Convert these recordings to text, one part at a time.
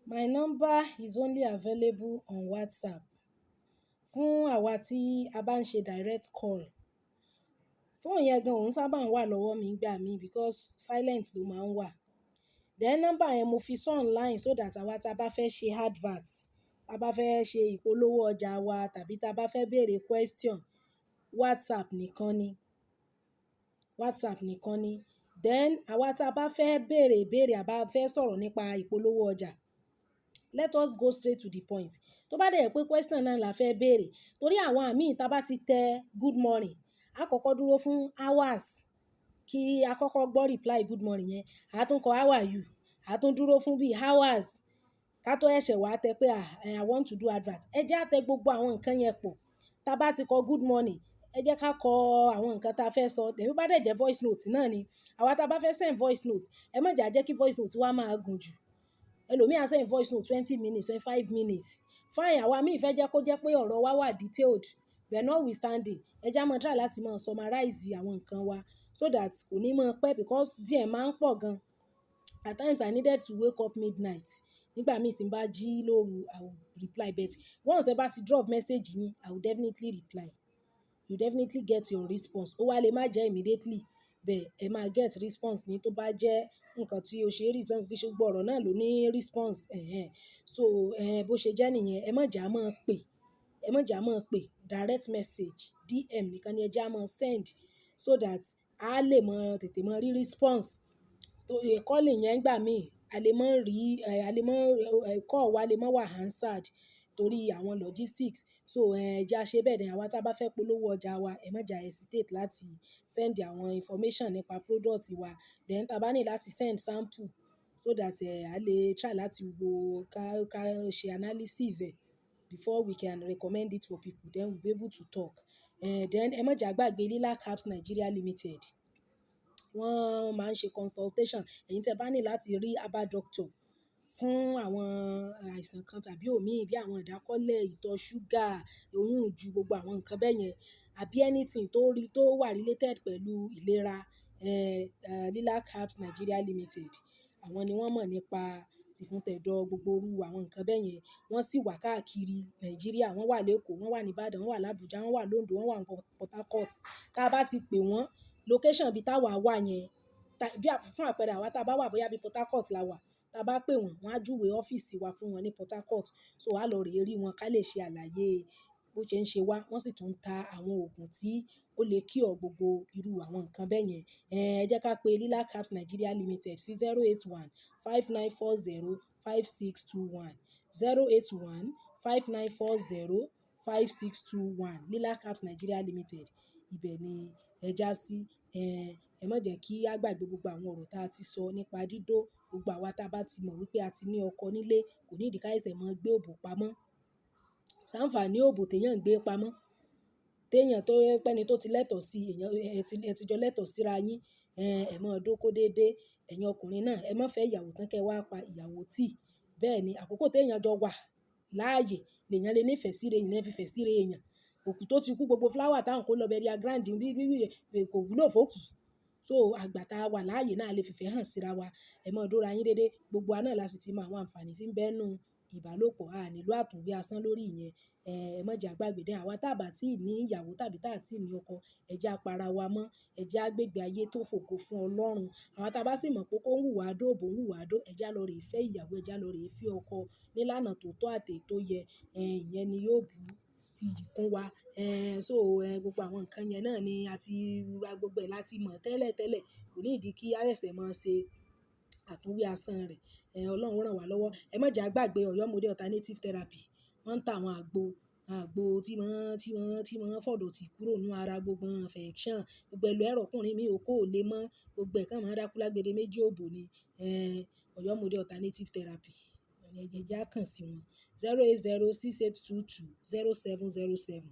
My number is only available on WhatsApp. Fún àwa tí a bá ń ṣe direct call. Fóònù yẹn gan òun sábà ń wà lọ́wọ́ mi nígbà mí because silent ló máa ń wà. Then number yẹn mo fi sí online so that àwa tí a bá fẹ́ ṣe advert, a bá fẹ́ ṣe ìpolówó ọjà wa tàbí tí a bá fẹ́ bèèrè question, WhatsApp nìkan ni. WhatsApp nìkan ni. Then àwa tí a bá fẹ́ bèèrè ìbéèrè, a bá fẹ́ sọ̀rọ̀ nípa ìpolówó ọjà, let us go straight to the point. Tó bá dẹ̀ jẹ́ pé question náà la fẹ́ bèèrè, torí àwọn àmì tí a bá ti tẹ good morning, a kọ́kọ́ dúró fún hours kí a kọ́kọ́ gbọ́ reply good morning yẹn. A tún kọ how are you, a tún dúró fún bí hours ká tó ṣẹ̀ṣẹ̀ wá tẹ pé I want to do advert. Ẹ jẹ́ á tẹ gbogbo àwọn nǹkan yẹn pọ̀. Tá bá ti kọ good morning, ẹ jẹ́ ká kọ àwọn nǹkan tí a fẹ́ sọ. Then bí ó bá dẹ̀ jẹ́ voice note náà ni, àwa tí a bá fẹ́ send voice note, ẹ má jẹ́ kí voice note wa máa gùn jù. Ẹlòmíì á send voice note 20 minutes, 25 minutes. Fine, àwa míì fẹ́ jẹ́ kó jẹ́ pé ọ̀rọ̀ wa wà detailed. But notwithstanding, ẹ jẹ́ á máa try láti máa summarize àwọn nǹkan wa so that kò ní máa pẹ́ because díẹ̀ máa ń pọ̀ gan. At times I needed to wake up midnight. Nígbà míì tí n bá jí lóru, I will reply. But once ẹ bá ti drop message yín, I will definitely reply. You definitely get your response. Ó wá lè má jẹ́ immediately, but ẹ máa get response ní tó bá jẹ́ nǹkan tí o ṣe response bí ṣe gbọ́ ọ̀rọ̀ náà ló ní response. So, bó ṣe jẹ́ nìyẹn, ẹ má jẹ́ á máa pè. Ẹ má jẹ́ á máa pè. Direct message, DM nìkan ni ẹ jẹ́ á máa send so that a lè máa tètè máa rí response. So, calling yẹn nígbà míì, a lè máa rí, a lè máa, call wa lè máa wà answered torí àwọn logistics. So, ẹ jẹ́ á ṣe bẹ́ẹ̀ then àwa tí a bá fẹ́ polówó ọjà wa, ẹ má jẹ́ á hesitate láti send àwọn information nípa product wa. Then tí a bá ní láti send sample so that a lè try láti wo ká ṣe analysis ẹ̀ before we can recommend it for people, then we'll be able to talk. Then ẹ má jẹ́ á gbàgbé Lilac Herbs Nigeria Limited. Wọ́n máa ń ṣe consultation. Ẹ̀yin tí ẹ bá ní láti rí herbal doctor fún àwọn àìsàn kan tàbí òmíì bí àwọn ìdákọ́lẹ̀, ìtọ̀ ṣúgà, oyún ìju, gbogbo àwọn nǹkan bẹ́ẹ̀ yẹn, àbí anything tó wà related pẹ̀lú ìlera, Lilac Herbs Nigeria Limited. Àwọn ni wọ́n mọ̀ nípa tìfun tẹ̀dọ̀ gbogbo irú àwọn nǹkan bẹ́ẹ̀ yẹn. Wọ́n sì wà káàkiri Nàìjíríà. Wọ́n wà l'Ékò, wọ́n wà ní Ìbàdàn, wọ́n wà l'Abuja, wọ́n wà l'Ondo, wọ́n wà ní Port Harcourt. Tá bá ti pè wọ́n, location ibi táwa wà yẹn, bí fún àpẹẹrẹ àwa tí a bá wà bóyá bí Port Harcourt la wà, tá bá pè wọ́n, wọ́n á júwe ọ́fíìsì wa fún wọn ní Port Harcourt. So a lọ rè rí wọn ká lè ṣe àlàyé bó ṣe ń ṣe wá. Wọ́n sì tún ń ta àwọn òògùn tí ó lè cure gbogbo irú àwọn nǹkan bẹ́ẹ̀ yẹn. Ẹ jẹ́ ká pe Lilac Herbs Nigeria Limited sí 081 5940 5621. 081 5940 5621. Lilac Herbs Nigeria Limited. Ibẹ̀ ni ẹ já sí. Ẹ má jẹ́ kí a gbàgbé gbogbo àwọn ọ̀rọ̀ tí a ti sọ nípa dídó. Gbogbo àwa tí a bá ti mọ̀ wípé a ti ní ọkọ nílé, kò ní ìdí ká ṣẹ̀ṣẹ̀ máa gbé òbò pamọ́. Ṣàǹfààní òbò tí èèyàn ń gbé pamọ́. Tí èèyàn tó pé ẹni tó ti lẹ́tọ̀ọ́ sí èèyàn, ẹ ti jọ lẹ́tọ̀ọ́ síra yín, ẹ máa dóko dédé. Ẹ̀yin ọkùnrin náà, ẹ má fẹ́ ìyàwó tán kí ẹ wá pa ìyàwó tì. Bẹ́ẹ̀ ni àkókò tí èèyàn jọ wà láàyè lèèyàn lè ní ìfẹ́ sí re, èèyàn fi ìfẹ́ sí re èèyàn. Òkú tó ti kú, gbogbo flower tá ń kó lọ burial ground bí kò wúlò fókù. So àgbà tá a wà láàyè náà lè fi ìfẹ́ hàn síra wa. Ẹ máa dóra yín dédé. Gbogbo wa náà la sì ti mọ àwọn àǹfààní tí ń bẹ nú ìbálòpọ̀. A nílò àtúnwí asán lórí ìyẹn. Ẹ má jẹ́ á gbàgbé then àwa tí a bá tí ì ní ìyàwó tàbí tí a tí ì ní ọkọ, ẹ jẹ́ á para wa mọ́. Ẹ jẹ́ á gbégbé ayé tó fògo fún Ọlọ́run. Àwa tí a bá sì mọ̀ pé ó ń wùwà dó, òbò ń wùwà dó, ẹ jẹ́ á lọ rè fẹ́ ìyàwó, ẹ jẹ́ á lọ rè fẹ́ ọkọ nílànà tó tọ́ àti èyí tó yẹ. Ìyẹn ni yóò bu iyì kún wa. So, gbogbo àwọn nǹkan yẹn náà ni a ti ra gbogbo ẹ̀ láti mọ̀ tẹ́lẹ̀ tẹ́lẹ̀. Kò ní ìdí kí a ṣẹ̀ṣẹ̀ máa ṣe àtúnwí asán rẹ̀. Ọlọ́run rán wa lọ́wọ́. Ẹ má jẹ́ á gbàgbé Ọ̀yọ́ Model Alternative Therapy. Wọ́n ń ta àwọn àgbo tí wọ́n fọ̀dọ̀ tí kúrò nínú ara gbogbo infection. Gbogbo ẹlò ẹ̀rọ ọkùnrin mi ò kó lè mọ́. Gbogbo ẹ̀ kan máa dákú lágbède méjì òbò ni. Ọ̀yọ́ Model Alternative Therapy. Ẹ jẹ́ á kàn sí wọn. 08068220707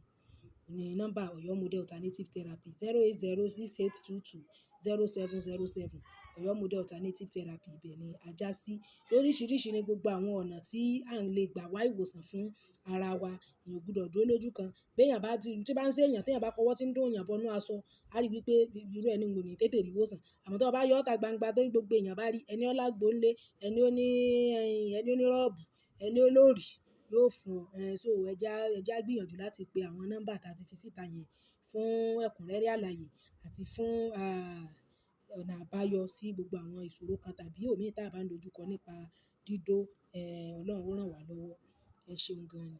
ni nọ́mbà Ọ̀yọ́ Model Alternative Therapy. 08068220707. Ọ̀yọ́ Model Alternative Therapy ibẹ̀ ni a já sí. Lóríṣiríṣi ni gbogbo àwọn ọ̀nà tí à ń lè gbà wá ìwòsàn fún ara wa. Èèyàn ò gbọdọ̀ dúró lójú kan. Bí èèyàn bá ti, tí bá ń ṣe èèyàn, tí èèyàn bá kọwọ́ tí ń dùn èèyàn bọnú aṣọ, a rí wípé irú ẹni wò ní tètè rí ìwòsàn. Àmọ́ tó bá yọ́ ọ́ ta gbangba tó gbogbo èèyàn bá rí, ẹni ó lágbo ńlé, ẹni ó ní ẹni ó ní rọ́ọ̀bù, ẹni ó lórí yóò fún ọ. So ẹ já gbìyànjú láti pe àwọn nọ́mbà tí a ti fi síta yẹn fún ẹ̀kúnrẹ́rẹ́ àlàyé àti fún ọ̀nà àbáyọ sí gbogbo àwọn ìṣòro kan tàbí òmíràn tí a bá ń dojú kọ nípa dídó. Ọlọ́run ó rán wa lọ́wọ́. Ẹ ṣeun gan ni.